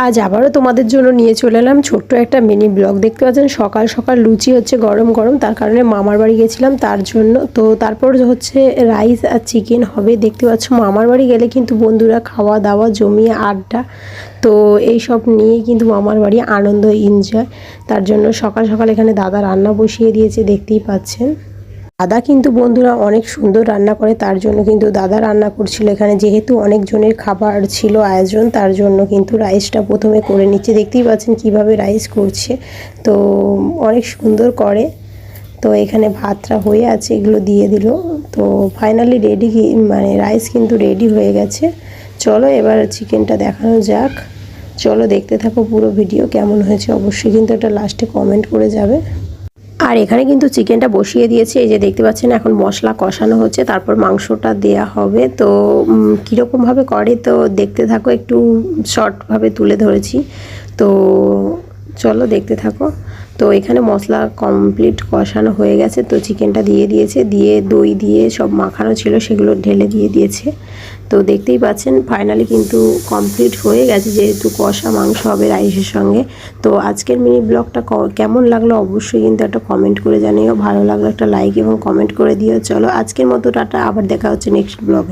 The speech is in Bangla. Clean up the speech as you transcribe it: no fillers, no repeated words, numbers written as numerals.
আজ আবারও তোমাদের জন্য নিয়ে চলে এলাম ছোট্ট একটা মিনি ব্লগ। দেখতে পাচ্ছেন সকাল সকাল লুচি হচ্ছে গরম গরম, তার কারণে মামার বাড়ি গেছিলাম তার জন্য। তো তারপর হচ্ছে রাইস আর চিকেন হবে। দেখতে পাচ্ছ মামার বাড়ি গেলে কিন্তু বন্ধুরা খাওয়া দাওয়া জমিয়ে আড্ডা, তো এই সব নিয়েই কিন্তু মামার বাড়ি আনন্দ এনজয়। তার জন্য সকাল সকাল এখানে দাদা রান্না বসিয়ে দিয়েছে, দেখতেই পাচ্ছেন। দাদা কিন্তু বন্ধুরা অনেক সুন্দর রান্না করে, তার জন্য কিন্তু দাদা রান্না করছিল এখানে। যেহেতু অনেকজনের খাবার ছিল আয়োজন, তার জন্য কিন্তু রাইসটা প্রথমে করে নিচ্ছে। দেখতেই পাচ্ছেন কিভাবে রাইস করছে, তো অনেক সুন্দর করে। তো এখানে ভাতটা হয়ে আছে, এগুলো দিয়ে দিল। তো ফাইনালি রেডি, মানে রাইস কিন্তু রেডি হয়ে গেছে। চলো এবার চিকেনটা দেখানো যাক। চলো দেখতে থাকো পুরো ভিডিও। কেমন হয়েছে অবশ্যই কিন্তু এটা লাস্টে কমেন্ট করে যাবে। আর এখানে কিন্তু চিকেনটা বসিয়ে দিয়েছে, এই যে দেখতে পাচ্ছেন। এখন মশলা কষানো হচ্ছে, তারপর মাংসটা দেয়া হবে। তো কীরকমভাবে করে তো দেখতে থাকো, একটু শর্টভাবে তুলে ধরেছি। তো চলো দেখতে থাকো। তো এখানে মশলা কমপ্লিট কষানো হয়ে গেছে, তো চিকেনটা দিয়ে দিয়েছে, দিয়ে দই দিয়ে সব মাখানো ছিল সেগুলো ঢেলে দিয়ে দিয়েছে। তো দেখতেই পাচ্ছেন ফাইনালি কিন্তু কমপ্লিট হয়ে গেছে, যেহেতু কষা মাংস হবে রাইসের সঙ্গে। তো আজকের মিনি ব্লগটা কেমন লাগলো অবশ্যই কিন্তু একটা কমেন্ট করে জানিও। ভালো লাগলো একটা লাইক এবং কমেন্ট করে দিও। চলো আজকের মতো টাটা, আবার দেখা হচ্ছে নেক্সট ব্লগে।